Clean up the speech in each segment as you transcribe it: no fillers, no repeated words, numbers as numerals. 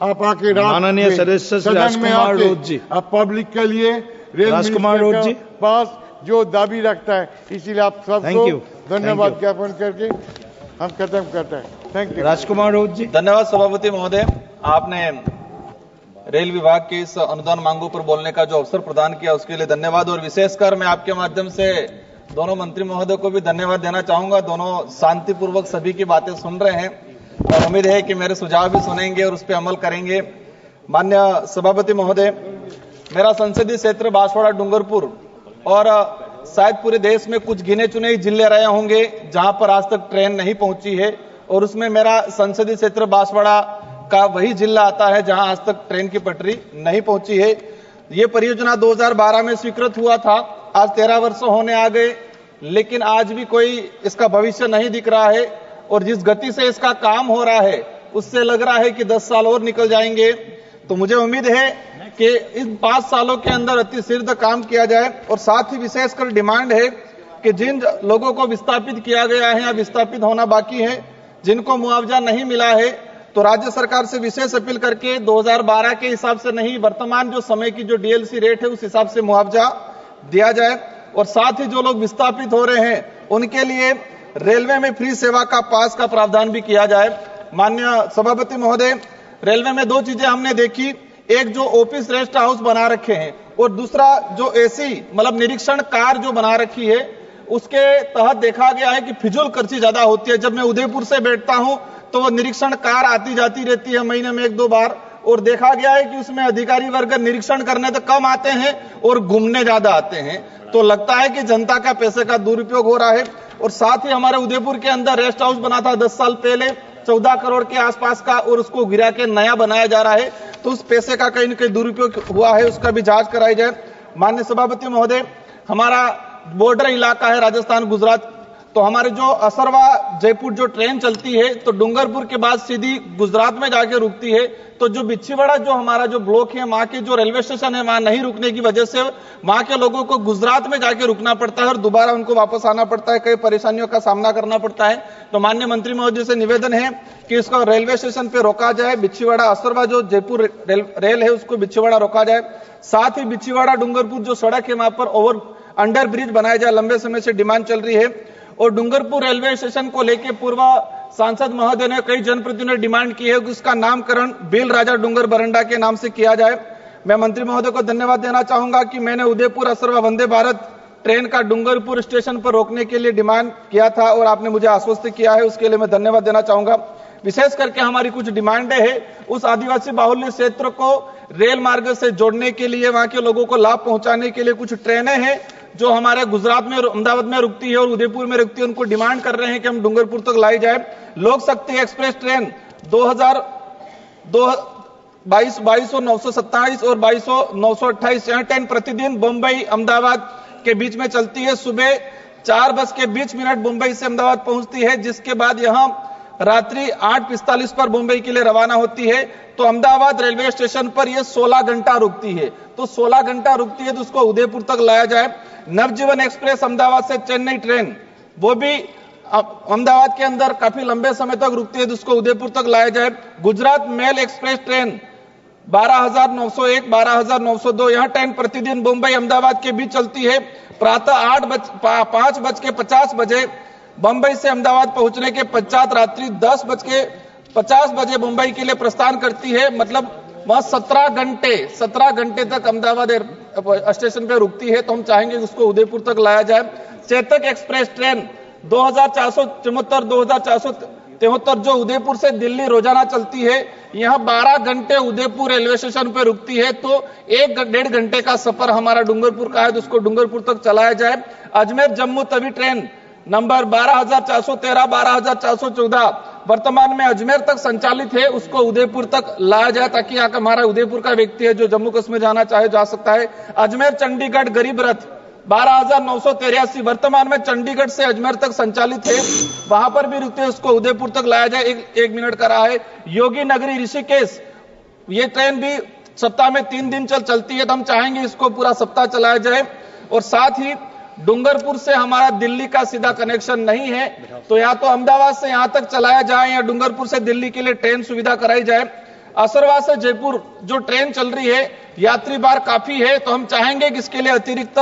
आप आके माननीय सदस्य श्री राजकुमार रोज जी, आप पब्लिक के लिए रेल राजकुमार रोज जी पास जो दाबी रखता है, इसीलिए आप सबको धन्यवाद ज्ञापन करके हम खत्म करते हैं। Thank you. राजकुमार रोज जी। धन्यवाद सभापति महोदय, आपने रेल विभाग की इस अनुदान मांगों पर बोलने का जो अवसर प्रदान किया उसके लिए धन्यवाद। और विशेषकर मैं आपके माध्यम से दोनों मंत्री महोदय को भी धन्यवाद देना चाहूंगा। दोनों शांतिपूर्वक सभी की बातें सुन रहे हैं और उम्मीद है कि मेरे सुझाव भी सुनेंगे और उस पर अमल करेंगे। माननीय सभापति महोदय, मेरा संसदीय क्षेत्र बांसवाड़ा डूंगरपुर और शायद पूरे देश में कुछ गिने चुने ही जिले रहे होंगे जहां पर आज तक ट्रेन नहीं पहुंची है, और उसमें मेरा संसदीय क्षेत्र बांसवाड़ा का वही जिला आता है जहां आज तक ट्रेन की पटरी नहीं पहुंची है। ये परियोजना 2012 में स्वीकृत हुआ था, आज 13 वर्ष होने आ गए, लेकिन आज भी कोई इसका भविष्य नहीं दिख रहा है। और जिस गति से इसका काम हो रहा है उससे लग रहा है कि 10 साल और निकल जाएंगे। तो मुझे उम्मीद है कि इन 5 सालों के अंदर अति शीघ्र काम किया जाए। और साथ ही विशेषकर डिमांड है कि जिन लोगों को विस्थापित किया गया है या विस्थापित होना बाकी है, जिनको मुआवजा नहीं मिला है, तो राज्य सरकार से विशेष अपील करके 2012 के हिसाब से नहीं, वर्तमान जो समय की जो डीएलसी रेट है उस हिसाब से मुआवजा दिया जाए। और साथ ही जो लोग विस्थापित हो रहे हैं उनके लिए रेलवे में फ्री सेवा का पास का प्रावधान भी किया जाए। माननीय सभापति महोदय, रेलवे में 2 चीजें हमने देखी, एक जो ऑफिस रेस्ट हाउस बना रखे हैं और दूसरा जो एसी मतलब निरीक्षण कार जो बना रखी है, उसके तहत देखा गया है कि फिजूल खर्ची ज्यादा होती है। जब मैं उदयपुर से बैठता हूं तो वो निरीक्षण कार आती जाती रहती है महीने में 1-2 बार, और देखा गया है कि उसमें अधिकारी वर्ग निरीक्षण करने तो कम आते हैं और घूमने ज्यादा आते हैं। तो लगता है कि जनता का पैसे का दुरुपयोग हो रहा है। और साथ ही हमारे उदयपुर के अंदर रेस्ट हाउस बना था 10 साल पहले 14 करोड़ के आसपास का, और उसको गिरा के नया बनाया जा रहा है, तो उस पैसे का कहीं न कहीं दुरुपयोग हुआ है, उसका भी जांच कराई जाए। माननीय सभापति महोदय, हमारा बॉर्डर इलाका है राजस्थान गुजरात, तो हमारे जो असरवा जयपुर जो ट्रेन चलती है तो डूंगरपुर के बाद सीधी गुजरात में जाके रुकती है। तो जो बिच्छीवाड़ा जो हमारा जो ब्लॉक है, वहां के जो रेलवे स्टेशन है, वहां नहीं रुकने की वजह से वहां के लोगों को गुजरात में जाके रुकना पड़ता है और दोबारा उनको वापस आना पड़ता है, कई परेशानियों का सामना करना पड़ता है। तो माननीय मंत्री महोदय से निवेदन है कि इसको रेलवे स्टेशन पे रोका जाए, बिच्छीवाड़ा असरवा जो जयपुर रेल है उसको बिच्छीवाड़ा रोका जाए। साथ ही बिच्छीवाड़ा डूंगरपुर जो सड़क है वहां पर ओवर अंडर ब्रिज बनाया जाए, लंबे समय से डिमांड चल रही है। और डूंगरपुर रेलवे स्टेशन को लेकर पूर्व सांसद महोदय ने, कई जनप्रतिनिधियों ने डिमांड की है कि उसका नामकरण बेल राजा डूंगर बरंडा के नाम से किया जाए। मैं मंत्री महोदय को धन्यवाद देना चाहूंगा कि मैंने उदयपुर असरवा वंदे भारत ट्रेन का डूंगरपुर स्टेशन पर रोकने के लिए डिमांड किया था और आपने मुझे आश्वस्त किया है, उसके लिए मैं धन्यवाद देना चाहूंगा। विशेष करके हमारी कुछ डिमांडें हैं, उस आदिवासी बाहुल्य क्षेत्र को रेल मार्ग से जोड़ने के लिए, वहां के लोगों को लाभ पहुंचाने के लिए कुछ ट्रेनें हैं जो हमारे गुजरात में, अहमदाबाद में रुकती है और उदयपुर में रुकती है, उनको डिमांड कर रहे हैं कि हम डूंगरपुर तक लाई जाए। लोक शक्ति एक्सप्रेस ट्रेन 22,927 और 22,928 यह ट्रेन प्रतिदिन मुंबई अहमदाबाद के बीच में चलती है। सुबह 4:20 मुंबई से अहमदाबाद पहुंचती है, जिसके बाद यहां रात्रि 8:45 पर मुंबई के लिए रवाना होती है। तो अहमदाबाद रेलवे स्टेशन पर यह 16 घंटा रुकती है, तो 16 घंटा रुकती है तो उसको उदयपुर तक लाया जाए। नवजीवन एक्सप्रेस अहमदाबाद से चेन्नई ट्रेन, वो भी अहमदाबाद के अंदर काफी लंबे समय तक रुकती है तो उसको उदयपुर तक लाया जाए। गुजरात मेल एक्सप्रेस ट्रेन 12,901, 12,902 यह ट्रेन प्रतिदिन मुंबई अहमदाबाद के बीच चलती है। प्रातः 5:50 बजे मुंबई से अहमदाबाद पहुंचने के पश्चात रात्रि 10:50 बजे मुंबई के लिए प्रस्थान करती है। मतलब वहां 17 घंटे तक अहमदाबाद स्टेशन पे रुकती है, तो हम चाहेंगे उसको उदयपुर तक लाया जाए। चेतक एक्सप्रेस ट्रेन 2474, 2473 जो उदयपुर से दिल्ली रोजाना चलती है, यहां 12 घंटे उदयपुर रेलवे स्टेशन पे रुकती है, तो 1-1.5 घंटे का सफर हमारा डूंगरपुर का है, तो उसको डूंगरपुर तक चलाया जाए। अजमेर जम्मू तवी ट्रेन नंबर 12,413, 12,414 वर्तमान में अजमेर तक संचालित है, उसको उदयपुर तक लाया जाए ताकि यहाँ का हमारा उदयपुर का व्यक्ति है जो जम्मू कश्मीर जाना चाहे जा सकता है। अजमेर चंडीगढ़ गरीब रथ 12,983 वर्तमान में चंडीगढ़ से अजमेर तक संचालित है, वहां पर भी रुकते हैं, उसको उदयपुर तक लाया जाए। एक मिनट का रहा है। योगी नगरी ऋषिकेश, ये ट्रेन भी सप्ताह में 3 दिन चलती है, तो हम चाहेंगे इसको पूरा सप्ताह चलाया जाए। और साथ ही डूंगरपुर से हमारा दिल्ली का सीधा कनेक्शन नहीं है, तो या तो अहमदाबाद से यहां तक चलाया जाए या डूंगरपुर से दिल्ली के लिए ट्रेन सुविधा कराई जाए। असरवा से जयपुर जो ट्रेन चल रही है, यात्री भार काफी है, तो हम चाहेंगे कि इसके लिए अतिरिक्त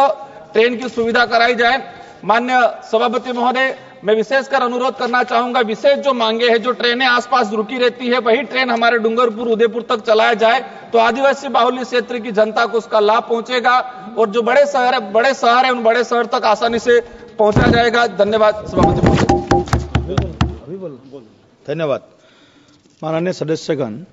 ट्रेन की सुविधा कराई जाए। मान्य सभापति महोदय, मैं विशेषकर अनुरोध करना चाहूंगा, विशेष जो मांगे हैं, जो ट्रेनें आसपास रुकी रहती है, वही ट्रेन हमारे डूंगरपुर उदयपुर तक चलाया जाए, तो आदिवासी बाहुल्य क्षेत्र की जनता को उसका लाभ पहुंचेगा और जो बड़े शहर है उन बड़े शहर तक आसानी से पहुंचा जाएगा। धन्यवाद सभापति महोदय। धन्यवाद माननीय सदस्यगण।